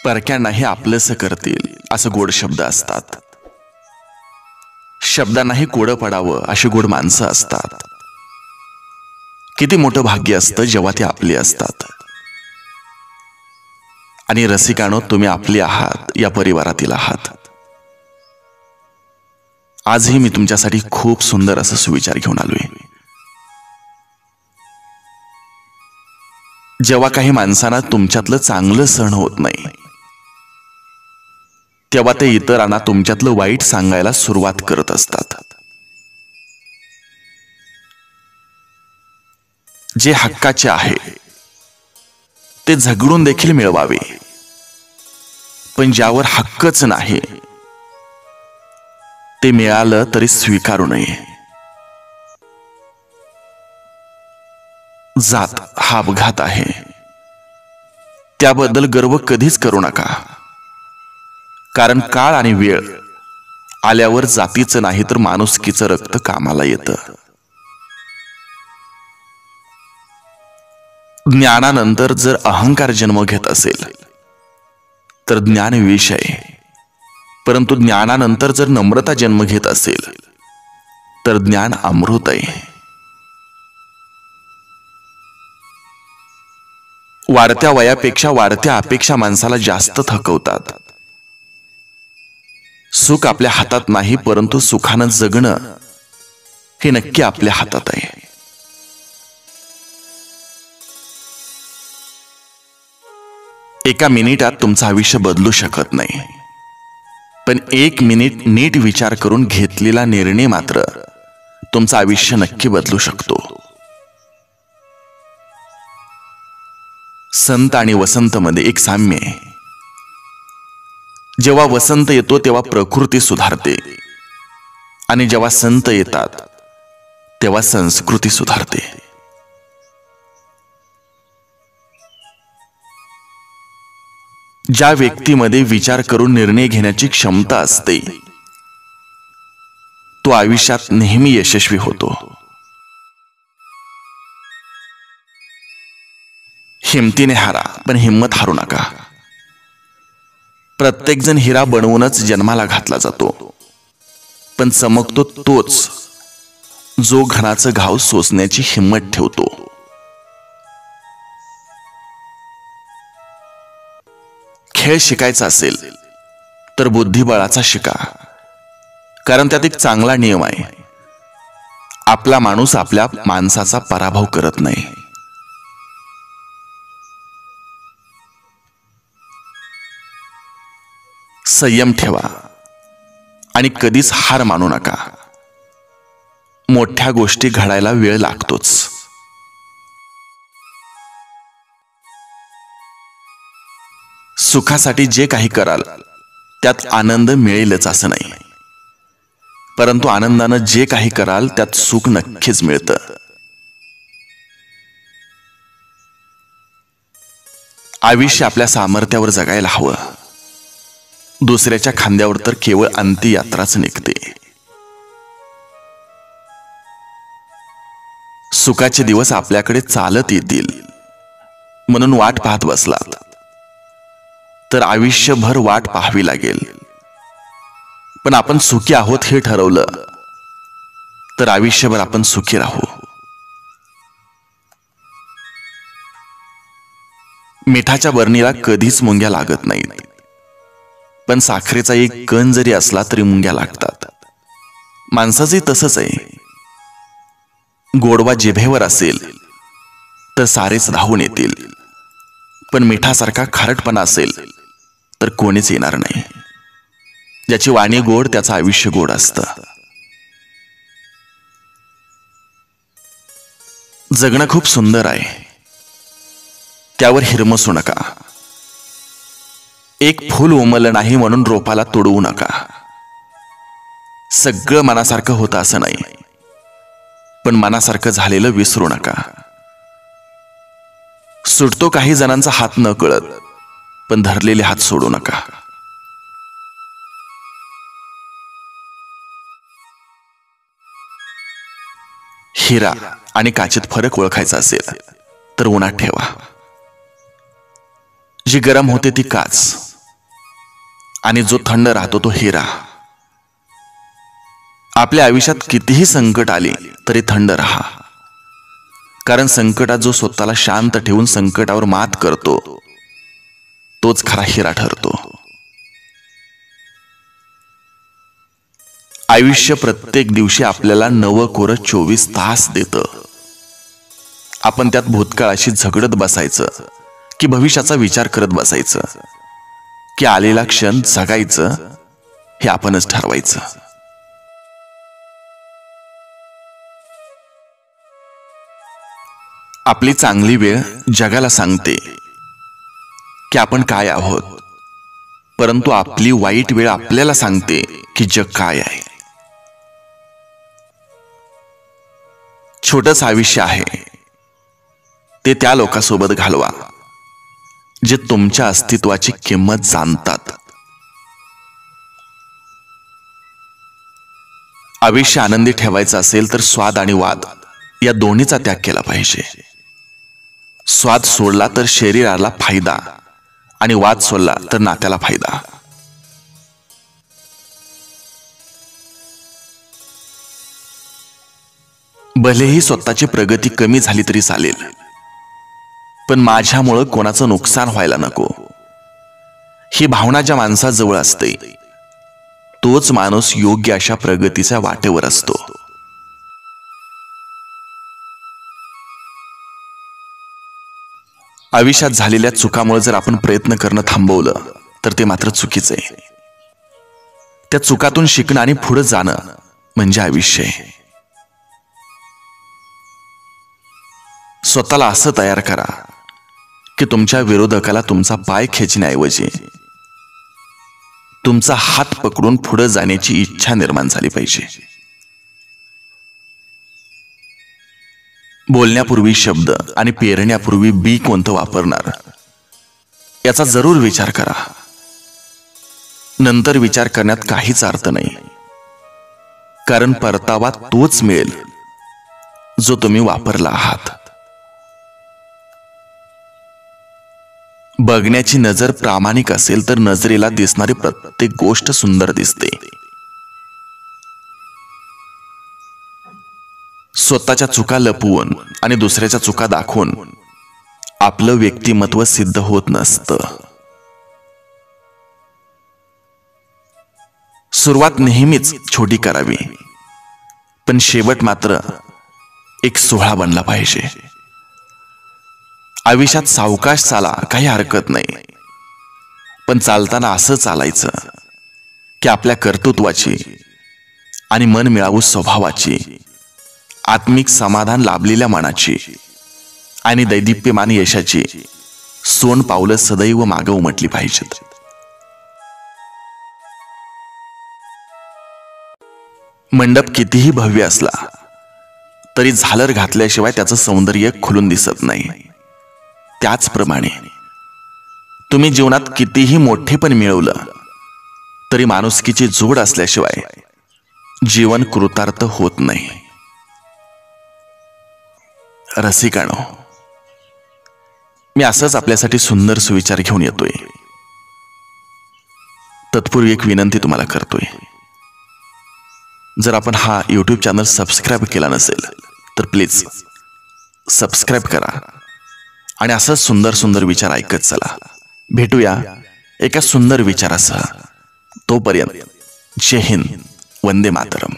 परक्यांनाही आपलंसं करतील असं गोड शब्द असतात. शब्दांनाही कोडं पडावं अशी गोड माणसं असतात. किती मोठं भाग्य असतं जेव्हा ती आपली असतात. आणि रसिकानो, तुम्ही आपली आहात, या परिवारातील आहात. आजही मी तुमच्यासाठी खूप सुंदर असं सुविचार घेऊन आलोय. जेव्हा काही माणसांना तुमच्यातलं चांगलं सहन होत नाही, तेव्हा ते इतरांना तुमच्यातलं वाईट सांगायला सुरुवात करत असतात. जे हक्काचे आहे ते झगडून देखील मिळवावे, पण ज्यावर हक्कच नाही ते मिळालं तरी स्वीकारू नये. जात हा अपघात आहे, त्याबद्दल गर्व कधीच करू नका. कारण काळ आणि वेळ आल्यावर जातीचं नाही तर माणुसकीचं रक्त कामाला येतं. ज्ञानानंतर जर अहंकार जन्म घेत असेल तर ज्ञान विष आहे, परंतु ज्ञानानंतर जर नम्रता जन्म घेत असेल तर ज्ञान अमृत आहे. वाढत्या वयापेक्षा वाढत्या अपेक्षा माणसाला जास्त थकवतात. सुख आपल्या हातात नाही, परंतु सुखानं जगणं हे नक्की आपल्या हातात आहे. एका मिनिटात तुमचं आयुष्य बदलू शकत नाही, पण 1 मिनिट नीट विचार करून घेतलेला निर्णय मात्र तुमचं आयुष्य नक्की बदलू शकतो. संत आणि वसंत मध्ये एक साम्य आहे. जेव्हा वसंत येतो तेव्हा प्रकृती सुधारते, आणि जेव्हा संत येतात तेव्हा संस्कृती सुधारते. ज्या व्यक्तीमध्ये विचार करून निर्णय घेण्याची क्षमता असते तो आयुष्यात नेहमी यशस्वी होतो. हिमतीने हारा, पण हिम्मत हारू नका. प्रत्येक जण हिरा बनवूनच जन्माला घातला जातो, पण चमकतो तोच जो घणाचं घाव सोसण्याची हिम्मत ठेवतो. खेळ शिकायचा असेल तर बुद्धिबळाचा शिका, कारण त्यात एक चांगला नियम आहे. आपला माणूस आपल्या माणसाचा पराभव करत नाही. संयम ठेवा आणि कधीच हार मानू नका. मोठ्या गोष्टी घडायला वेळ लागतोच. सुखासाठी जे काही कराल त्यात आनंद मिळेलच असं नाही, परंतु आनंदानं जे काही कराल त्यात सुख नक्कीच मिळतं. आयुष्य आपल्या सामर्थ्यावर जगायला हवं. दुसऱ्याच्या खांद्यावर तर केवळ अंत्ययात्राच निघते. सुखाचे दिवस आपल्याकडे चालत येतील म्हणून वाट पाहत बसलात तर आयुष्यभर वाट पाहावी लागेल. पण आपण सुखी आहोत हे ठरवलं तर आयुष्यभर आपण सुखी राहू. मिठाच्या बरणीला कधीच मुंग्या लागत नाहीत, पण साखरेचा एक कण जरी असला तरी मुंग्या लागतात. माणसाचे तसंच आहे. गोडवा जिभेवर असेल तर सारेच धावून येतील, पण मिठासारखा खारटपणा असेल तर कोणीच येणार नाही. ज्याची वाणी गोड त्याचं आयुष्य गोड असतं. जगणं खूप सुंदर आहे, त्यावर हिरमसू नका. एक फूल उमललं नाही म्हणून रोपाला तोडवू नका. सगळं मनासारखं होतं असं नाही, पण मनासारखं झालेलं विसरू नका. सुटतो काही जणांचा हात न कळत, पण धरलेले हात सोडू नका. हिरा आणि काचेत फरक ओळखायचा असेल तर उन्हात ठेवा. जी गरम होते ती काच, आणि जो थंड राहतो तो हिरा. आपल्या आयुष्यात कितीही संकट आली तरी थंड राहा, कारण संकटात जो स्वतःला शांत ठेवून संकटावर मात करतो तोच खरा हिरा ठरतो. आयुष्य प्रत्येक दिवशी आपल्याला नवं कोरं 24 तास देतं. आपण त्यात भूतकाळाशी झगडत बसायचं की भविष्याचा विचार करत बसायचं, की आलेला क्षण जगायचं हे आपणच ठरवायचं. आपली चांगली वेळ जगाला सांगते की आपण काय आहोत, परंतु आपली वाईट वेळ आपल्याला सांगते की जग काय आहे. छोटंच आयुष्य आहे, ते त्या लोकांसोबत घालवा जे तुमच्या अस्तित्वाची किंमत जाणतात. आयुष्य आनंदी ठेवायचं असेल तर स्वाद आणि वाद या दोन्हीचा त्याग केला पाहिजे. स्वाद सोडला तर शरीराला फायदा आणि वाद सोडला तर नात्याला फायदा. भलेही स्वतःची प्रगती कमी झाली तरी चालेल, पण माझ्यामुळं कोणाचं नुकसान व्हायला नको, ही भावना ज्या माणसाजवळ असते तोच माणूस योग्य अशा प्रगतीच्या वाटेवर असतो. आयुष्यात झालेल्या चुकामुळे जर आपण प्रयत्न करणं थांबवलं तर ते मात्र चुकीचं आहे. त्या चुकातून शिकणं आणि पुढे जाणं म्हणजे आयुष्य आहे. स्वतःला असं तयार करा की तुमच्या विरोधकाला तुमचा पाय खेचण्याऐवजी तुमचा हात पकडून पुढे जाण्याची इच्छा निर्माण झाली पाहिजे. बोलण्यापूर्वी शब्द आणि पेरण्यापूर्वी बी कोणतं वापरणार याचा जरूर विचार करा. नंतर विचार करण्यात काहीच अर्थ नाही, कारण परतावा तोच मिळेल जो तुम्ही वापरला आहात. बघण्याची नजर प्रामाणिक असेल तर नजरेला दिसणारी प्रत्येक गोष्ट सुंदर दिसते. स्वतःच्या चुका लपवून आणि दुसऱ्याच्या चुका दाखवून आपलं व्यक्तिमत्व सिद्ध होत नसतं. सुरुवात नेहमीच छोटी करावी, पण शेवट मात्र एक सोहळा बनला पाहिजे. आयुष्यात सावकाश चाला, काही हरकत नाही, पण चालताना असं चालायचं की आपल्या कर्तृत्वाची आणि मन मिळावू स्वभावाची, आत्मिक समाधान लाभलेल्या मनाची आणि दैदिप्यमान यशाची सोन पावलं सदैव मागे उमटली पाहिजेत. मंडप कितीही भव्य असला तरी झालर घातल्याशिवाय त्याचं सौंदर्य खुलून दिसत नाही. त्याचप्रमाणे तुम्ही जीवनात कितीही मोठेपण मिळवलं तरी माणुसकीची जोड असल्याशिवाय जीवन कृतार्थ होत नाही. रसिकानो, मी असंच आपल्यासाठी सुंदर सुविचार घेऊन येतोय. तत्पूर्वी एक विनंती तुम्हाला करतोय. जर आपण हा YouTube चॅनल सबस्क्राईब केला नसेल तर प्लीज सबस्क्राईब करा आणि असंच सुंदर सुंदर विचार ऐकत चला. भेटूया एका सुंदर विचारासह. तोपर्यंत जय हिंद, वंदे मातरम.